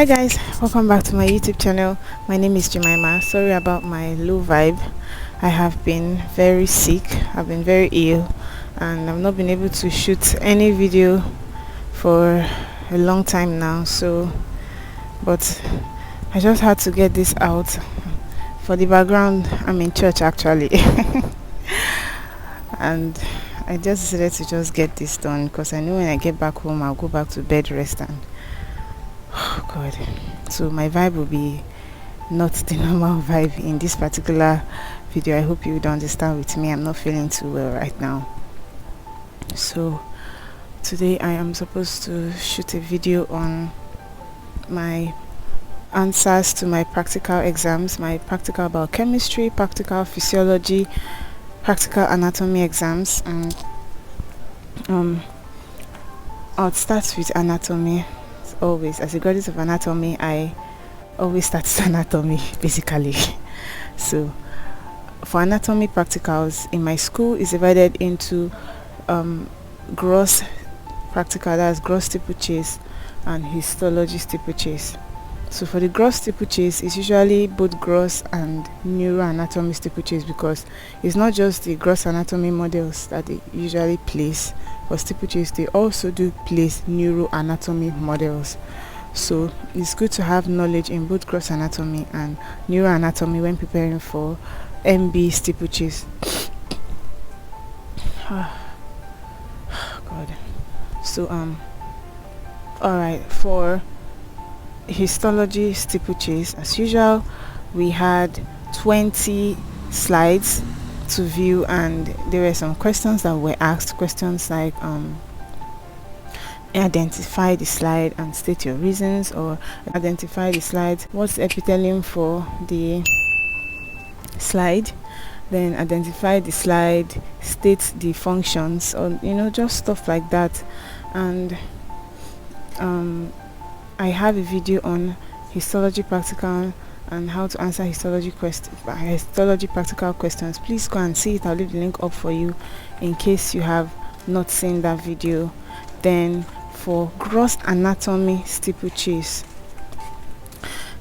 Hi guys, welcome back to my YouTube channel. My name is Jemima. Sorry about my low vibe. I have been very sick. I've been very ill and I've not been able to shoot any video for a long time now, but I just had to get this out. For the background, I'm in church actually. And I just decided to just get this done because I know when I get back home I'll go back to bed, rest, and oh god, so my vibe will be not the normal vibe in this particular video. I hope you would understand with me. I'm not feeling too well right now. So today I am supposed to shoot a video on my answers to my practical exams, my practical biochemistry, practical physiology, practical anatomy exams, and I'll start with anatomy. Always, as a graduate of anatomy, I always start with anatomy basically. So for anatomy practicals in my school is divided into gross practical, that's gross steeplechase, and histology steeplechase. So for the gross steeplechase, it's usually both gross and neuroanatomy steeplechase, because it's not just the gross anatomy models that they usually place for steeplechase, they also do place neuroanatomy models. So it's good to have knowledge in both gross anatomy and neuroanatomy when preparing for MB steeplechase. God. So alright, for histology steeplechase, as usual, we had 20 slides to view, and there were some questions that were asked. Questions like identify the slide and state your reasons, or identify the slide, what's the epithelium for the slide, then identify the slide, state the functions, or just stuff like that. And I have a video on histology practical and how to answer histology practical questions. Please go and see it. I'll leave the link up for you in case you have not seen that video. Then for gross anatomy steeplechase,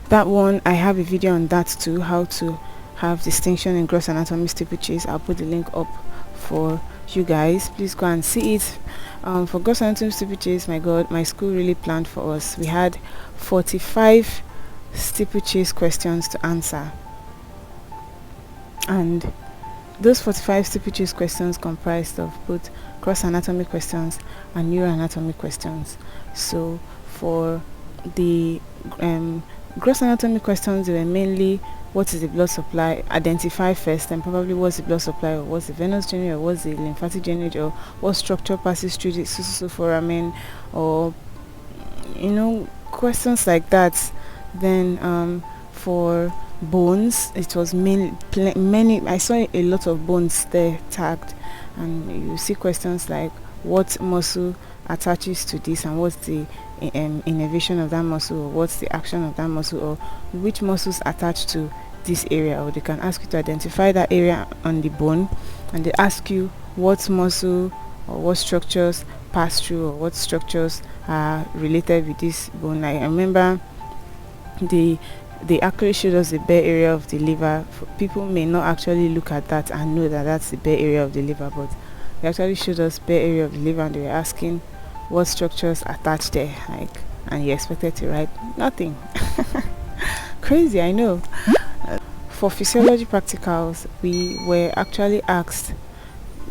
that one I have a video on that too, how to have distinction in gross anatomy steeplechase. I'll put the link up for you guys. Please go and see it. For gross anatomy steeplechase, my god, my school really planned for us. We had 45 steeplechase questions to answer, and those 45 steeplechase questions comprised of both gross anatomy questions and neuroanatomy questions. So for the gross anatomy questions, they were mainly what is the blood supply, identify first, and probably what's the blood supply, or what's the venous drainage, or what's the lymphatic drainage, or what structure passes through the foramen, or questions like that. Then for bones, it was many. I saw a lot of bones there tagged, and you see questions like what muscle attaches to this, and what's the innervation of that muscle, or what's the action of that muscle, or which muscles attach to this area. Or they can ask you to identify that area on the bone, and they ask you what muscle or what structures pass through, or what structures are related with this bone. I remember they actually showed us the bare area of the liver. People may not actually look at that and know that that's the bare area of the liver, but they actually showed us bare area of the liver, and they were asking what structures attached there, and you expected to write nothing. Crazy, I know. For physiology practicals, we were actually asked,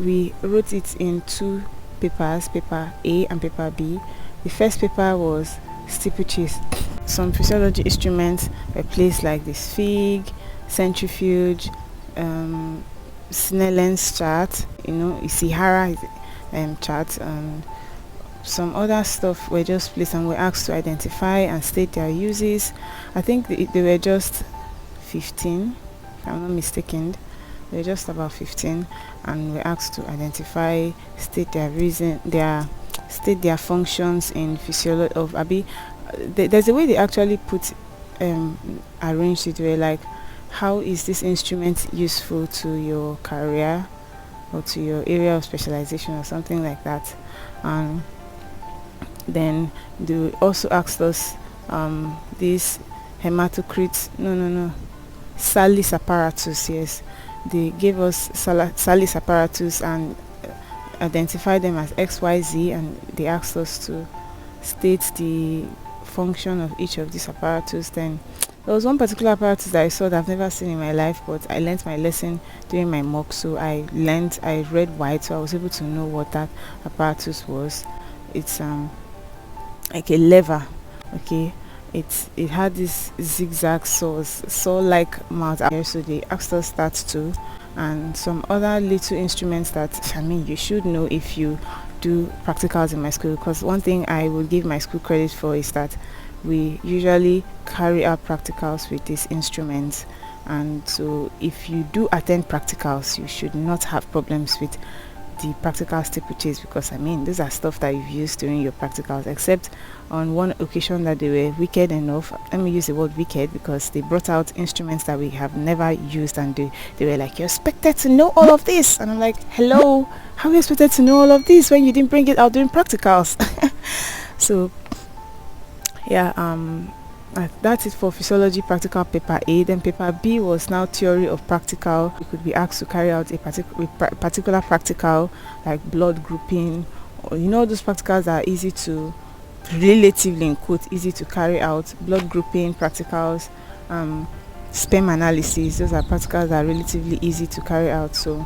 we wrote it in two papers, paper A and paper B. The first paper was steeplechase. Some physiology instruments were placed, like the Fig, centrifuge, Snellen's chart, Ishihara chart, and some other stuff were just placed, and were asked to identify and state their uses. I think they were just 15, if I'm not mistaken. They were just about 15, and were asked to identify, state their reason, state their functions in physiology of Abi. There's a way they actually put arranged it, where like, how is this instrument useful to your career or to your area of specialization, or something like that. Then they also asked us this hematocrit, no, salis apparatus, yes. They gave us salis apparatus and identified them as XYZ, and they asked us to state the function of each of these apparatus. Then there was one particular apparatus that I saw that I've never seen in my life, but I learnt my lesson during my mock, so I read white, so I was able to know what that apparatus was. It's like a lever, okay. It had this zigzag saw like mouth here, so they asked us that too, and some other little instruments that I mean you should know if you do practicals in my school, because one thing I would give my school credit for is that we usually carry out practicals with these instruments. And so if you do attend practicals, you should not have problems with the practical stipulates, because I mean these are stuff that you've used during your practicals, except on one occasion that they were wicked enough. Let me use the word wicked because they brought out instruments that we have never used, and they were like, you're expected to know all of this, and I'm like, hello, how are you expected to know all of this when you didn't bring it out during practicals? So yeah, that's it for physiology practical paper A. Then paper B was now theory of practical. You could be asked to carry out a particular practical, like blood grouping, or those practicals that are easy to, relatively in quote, easy to carry out. Blood grouping practicals, sperm analysis, those are practicals that are relatively easy to carry out, so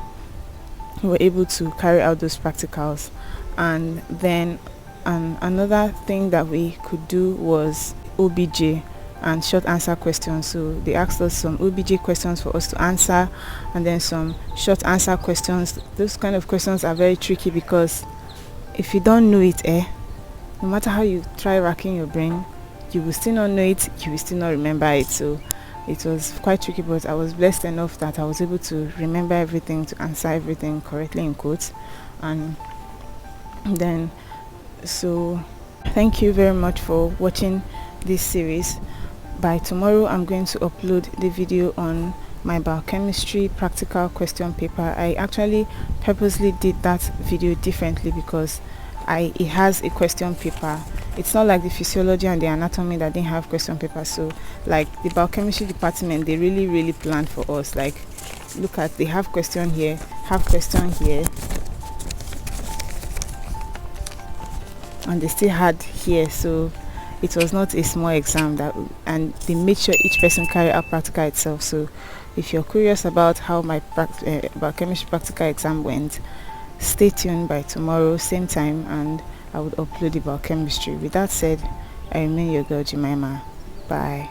we were able to carry out those practicals. And then another thing that we could do was OBJ and short answer questions. So they asked us some OBJ questions for us to answer, and then some short answer questions. Those kind of questions are very tricky, because if you don't know it, no matter how you try racking your brain, you will still not know it, you will still not remember it. So it was quite tricky, but I was blessed enough that I was able to remember everything, to answer everything correctly in quotes. And then, so thank you very much for watching this series. By tomorrow I'm going to upload the video on my biochemistry practical question paper. I actually purposely did that video differently because it has a question paper. It's not like the physiology and the anatomy that didn't have question paper. So like the biochemistry department, they really planned for us. Like, look at, they have question here, have question here, and they still had here. So it was not a small exam, and they made sure each person carry out practical itself. So if you're curious about how my biochemistry practical exam went, stay tuned by tomorrow same time, and I would upload the biochemistry. With that said, I remain your girl Jemima. Bye.